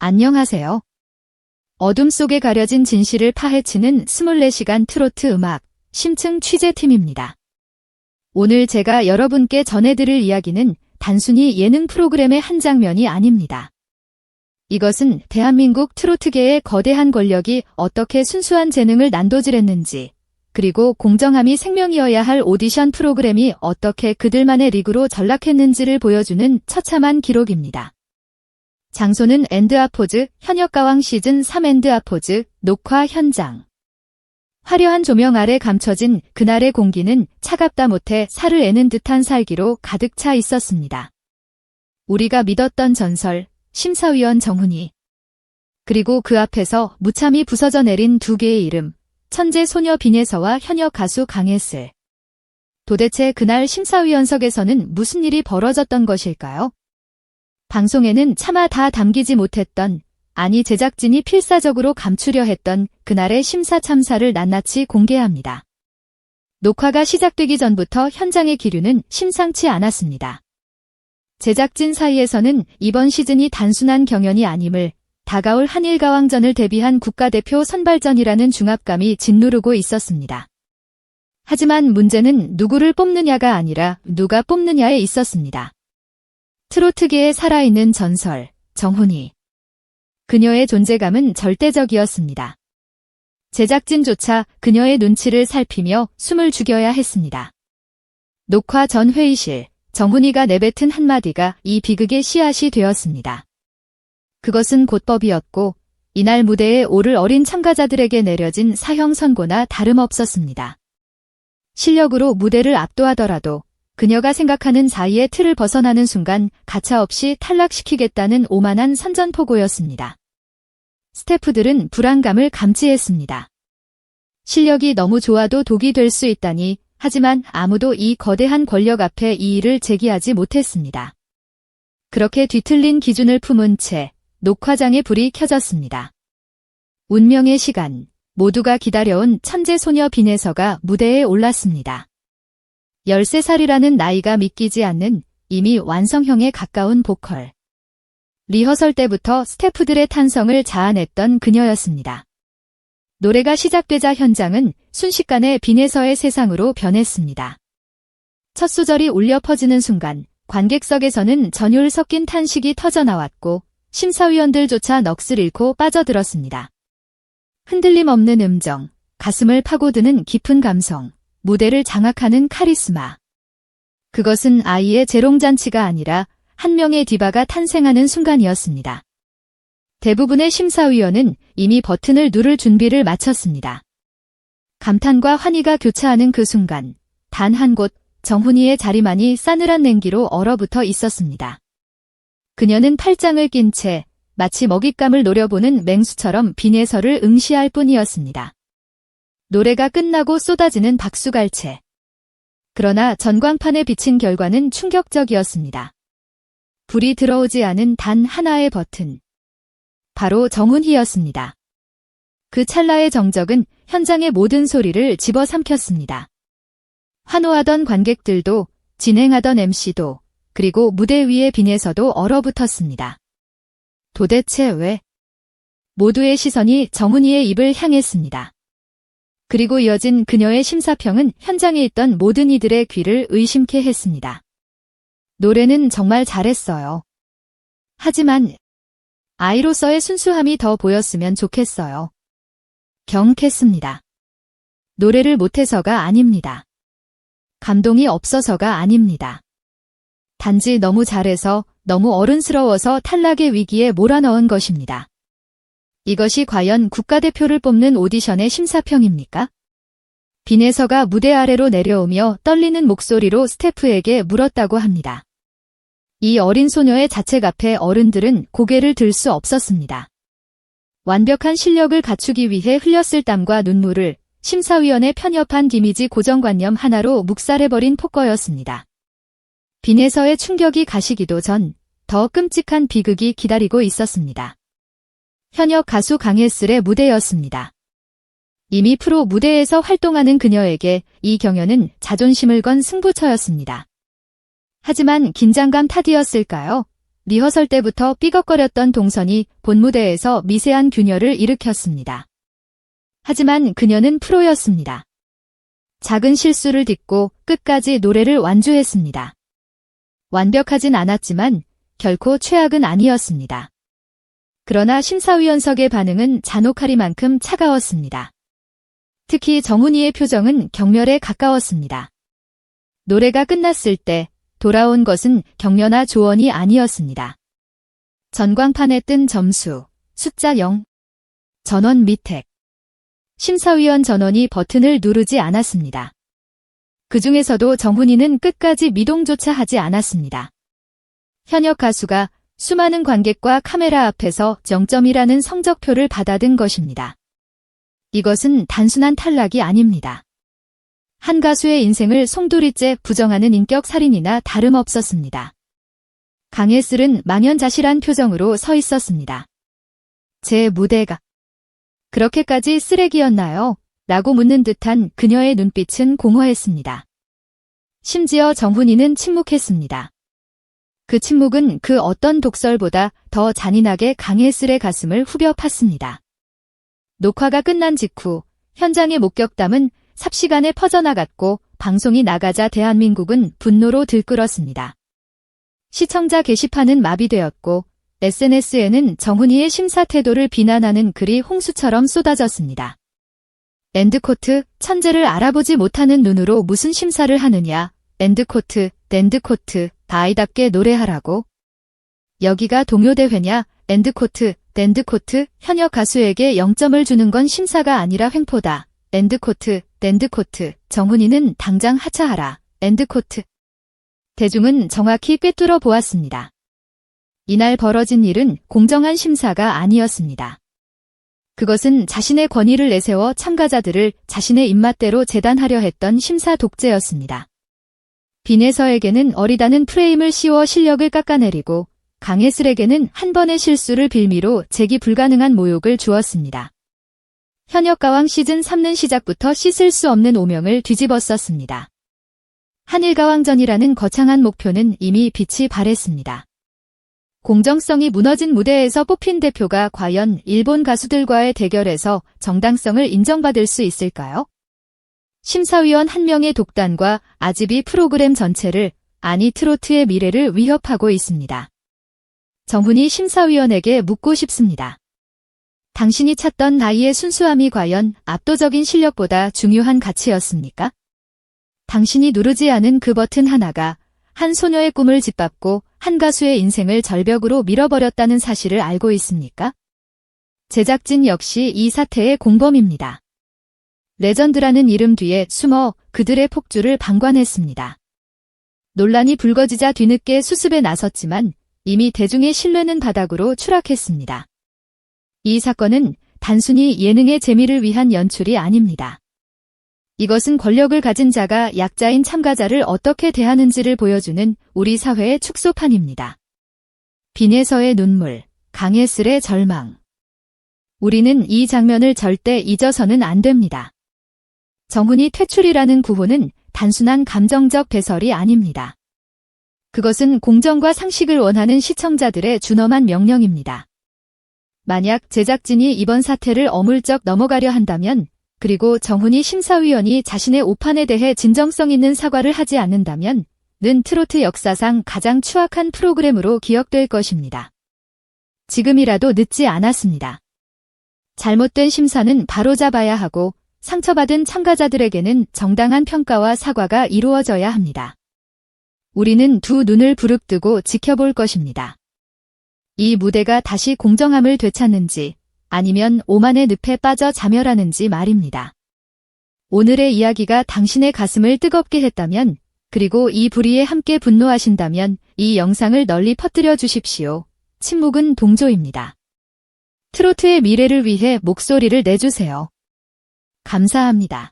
안녕하세요. 어둠 속에 가려진 진실을 파헤치는 24시간 트로트 음악 심층 취재팀입니다. 오늘 제가 여러분께 전해드릴 이야기는 단순히 예능 프로그램의 한 장면이 아닙니다. 이것은 대한민국 트로트계의 거대한 권력이 어떻게 순수한 재능을 난도질했는지, 그리고 공정함이 생명이어야 할 오디션 프로그램이 어떻게 그들만의 리그로 전락했는지를 보여주는 처참한 기록입니다. 장소는 엔드아포즈 현역가왕 시즌3 엔드아포즈 녹화 현장. 화려한 조명 아래 감춰진 그날의 공기는 차갑다 못해 살을 애는 듯한 살기로 가득 차 있었습니다. 우리가 믿었던 전설, 심사위원 정훈이. 그리고 그 앞에서 무참히 부서져 내린 두 개의 이름, 천재 소녀 빈예서와 현역 가수 강예슬. 도대체 그날 심사위원석에서는 무슨 일이 벌어졌던 것일까요? 방송에는 차마 다 담기지 못했던, 아니 제작진이 필사적으로 감추려 했던 그날의 심사 참사를 낱낱이 공개합니다. 녹화가 시작되기 전부터 현장의 기류는 심상치 않았습니다. 제작진 사이에서는 이번 시즌이 단순한 경연이 아님을, 다가올 한일가왕전을 대비한 국가대표 선발전이라는 중압감이 짓누르고 있었습니다. 하지만 문제는 누구를 뽑느냐가 아니라 누가 뽑느냐에 있었습니다. 트로트계에 살아있는 전설, 정훈이. 그녀의 존재감은 절대적이었습니다. 제작진조차 그녀의 눈치를 살피며 숨을 죽여야 했습니다. 녹화 전 회의실, 정훈이가 내뱉은 한마디가 이 비극의 씨앗이 되었습니다. 그것은 곧법이었고, 이날 무대에 오를 어린 참가자들에게 내려진 사형 선고나 다름없었습니다. 실력으로 무대를 압도하더라도 그녀가 생각하는 자의의 틀을 벗어나는 순간 가차없이 탈락시키겠다는 오만한 선전포고였습니다. 스태프들은 불안감을 감지했습니다. 실력이 너무 좋아도 독이 될 수 있다니, 하지만 아무도 이 거대한 권력 앞에 이의를 제기하지 못했습니다. 그렇게 뒤틀린 기준을 품은 채 녹화장에 불이 켜졌습니다. 운명의 시간, 모두가 기다려온 천재 소녀 빈예서가 무대에 올랐습니다. 13살이라는 나이가 믿기지 않는 이미 완성형에 가까운 보컬. 리허설 때부터 스태프들의 탄성을 자아냈던 그녀였습니다. 노래가 시작되자 현장은 순식간에 빈예서의 세상으로 변했습니다. 첫 소절이 울려 퍼지는 순간 관객석에서는 전율 섞인 탄식이 터져나왔고 심사위원들조차 넋을 잃고 빠져들었습니다. 흔들림 없는 음정, 가슴을 파고드는 깊은 감성, 무대를 장악하는 카리스마. 그것은 아이의 재롱잔치가 아니라 한 명의 디바가 탄생하는 순간이었습니다. 대부분의 심사위원은 이미 버튼을 누를 준비를 마쳤습니다. 감탄과 환희가 교차하는 그 순간, 단 한 곳, 정훈이의 자리만이 싸늘한 냉기로 얼어붙어 있었습니다. 그녀는 팔짱을 낀 채 마치 먹잇감을 노려보는 맹수처럼 빈예서를 응시할 뿐이었습니다. 노래가 끝나고 쏟아지는 박수갈채. 그러나 전광판에 비친 결과는 충격적이었습니다. 불이 들어오지 않은 단 하나의 버튼. 바로 정훈이였습니다. 그 찰나의 정적은 현장의 모든 소리를 집어삼켰습니다. 환호하던 관객들도, 진행하던 MC도, 그리고 무대 위의 빈예서도 얼어붙었습니다. 도대체 왜? 모두의 시선이 정훈이의 입을 향했습니다. 그리고 이어진 그녀의 심사평은 현장에 있던 모든 이들의 귀를 의심케 했습니다. 노래는 정말 잘했어요. 하지만 아이로서의 순수함이 더 보였으면 좋겠어요. 경쾌했습니다. 노래를 못해서가 아닙니다. 감동이 없어서가 아닙니다. 단지 너무 잘해서, 너무 어른스러워서 탈락의 위기에 몰아넣은 것입니다. 이것이 과연 국가대표를 뽑는 오디션의 심사평입니까? 빈예서가 무대 아래로 내려오며 떨리는 목소리로 스태프에게 물었다고 합니다. 이 어린 소녀의 자책 앞에 어른들은 고개를 들 수 없었습니다. 완벽한 실력을 갖추기 위해 흘렸을 땀과 눈물을 심사위원의 편협한 이미지 고정관념 하나로 묵살해버린 폭거였습니다. 빈예서의 충격이 가시기도 전 더 끔찍한 비극이 기다리고 있었습니다. 현역 가수 강예슬의 무대였습니다. 이미 프로 무대에서 활동하는 그녀에게 이 경연은 자존심을 건 승부처였습니다. 하지만 긴장감 탓이었을까요? 리허설 때부터 삐걱거렸던 동선이 본무대에서 미세한 균열을 일으켰습니다. 하지만 그녀는 프로였습니다. 작은 실수를 딛고 끝까지 노래를 완주했습니다. 완벽하진 않았지만 결코 최악은 아니었습니다. 그러나 심사위원석의 반응은 잔혹하리만큼 차가웠습니다. 특히 정훈이의 표정은 경멸에 가까웠습니다. 노래가 끝났을 때 돌아온 것은 격려나 조언이 아니었습니다. 전광판에 뜬 점수, 숫자 0. 전원 미택. 심사위원 전원이 버튼을 누르지 않았습니다. 그 중에서도 정훈이는 끝까지 미동조차 하지 않았습니다. 현역 가수가 수많은 관객과 카메라 앞에서 0점이라는 성적표를 받아든 것입니다. 이것은 단순한 탈락이 아닙니다. 한 가수의 인생을 송두리째 부정하는 인격 살인이나 다름없었습니다. 강예슬은 망연자실한 표정으로 서 있었습니다. 제 무대가 그렇게까지 쓰레기였나요? 라고 묻는 듯한 그녀의 눈빛은 공허했습니다. 심지어 정훈이는 침묵했습니다. 그 침묵은 그 어떤 독설보다 더 잔인하게 강예슬의 가슴을 후벼 팠습니다. 녹화가 끝난 직후 현장의 목격담은 삽시간에 퍼져나갔고 방송이 나가자 대한민국은 분노로 들끓었습니다. 시청자 게시판은 마비되었고 SNS에는 정훈이의 심사 태도를 비난하는 글이 홍수처럼 쏟아졌습니다. 랜드코트, 천재를 알아보지 못하는 눈으로 무슨 심사를 하느냐. 랜드코트, 아이답게 노래하라고. 여기가 동요대회냐. 랜드코트, 현역 가수에게 0점을 주는 건 심사가 아니라 횡포다. 랜드코트, 정훈이는 당장 하차하라. 랜드코트. 대중은 정확히 꿰뚫어 보았습니다. 이날 벌어진 일은 공정한 심사가 아니었습니다. 그것은 자신의 권위를 내세워 참가자들을 자신의 입맛대로 재단하려 했던 심사 독재였습니다. 빈에서에게는 어리다는 프레임을 씌워 실력을 깎아내리고 강예슬에게는 한 번의 실수를 빌미로 재기 불가능한 모욕을 주었습니다. 현역 가왕 시즌 3는 시작부터 씻을 수 없는 오명을 뒤집었었습니다. 한일가왕전이라는 거창한 목표는 이미 빛이 발했습니다. 공정성이 무너진 무대에서 뽑힌 대표가 과연 일본 가수들과의 대결에서 정당성을 인정받을 수 있을까요? 심사위원 한 명의 독단과 아집이 프로그램 전체를, 아니 트로트의 미래를 위협하고 있습니다. 정훈이 심사위원에게 묻고 싶습니다. 당신이 찾던 나이의 순수함이 과연 압도적인 실력보다 중요한 가치였습니까? 당신이 누르지 않은 그 버튼 하나가 한 소녀의 꿈을 짓밟고 한 가수의 인생을 절벽으로 밀어버렸다는 사실을 알고 있습니까? 제작진 역시 이 사태의 공범입니다. 레전드라는 이름 뒤에 숨어 그들의 폭주를 방관했습니다. 논란이 불거지자 뒤늦게 수습에 나섰지만 이미 대중의 신뢰는 바닥으로 추락했습니다. 이 사건은 단순히 예능의 재미를 위한 연출이 아닙니다. 이것은 권력을 가진 자가 약자인 참가자를 어떻게 대하는지를 보여주는 우리 사회의 축소판입니다. 빈에서의 눈물, 강예슬의 절망. 우리는 이 장면을 절대 잊어서는 안 됩니다. 정훈이 퇴출이라는 구호는 단순한 감정적 배설이 아닙니다. 그것은 공정과 상식을 원하는 시청자들의 준엄한 명령입니다. 만약 제작진이 이번 사태를 어물쩍 넘어가려 한다면, 그리고 정훈이 심사위원이 자신의 오판에 대해 진정성 있는 사과를 하지 않는다면 는 트로트 역사상 가장 추악한 프로그램으로 기억될 것입니다. 지금이라도 늦지 않았습니다. 잘못된 심사는 바로잡아야 하고 상처받은 참가자들에게는 정당한 평가와 사과가 이루어져야 합니다. 우리는 두 눈을 부릅뜨고 지켜볼 것입니다. 이 무대가 다시 공정함을 되찾는지 아니면 오만의 늪에 빠져 자멸하는지 말입니다. 오늘의 이야기가 당신의 가슴을 뜨겁게 했다면, 그리고 이 불의에 함께 분노하신다면 이 영상을 널리 퍼뜨려 주십시오. 침묵은 동조입니다. 트로트의 미래를 위해 목소리를 내주세요. 감사합니다.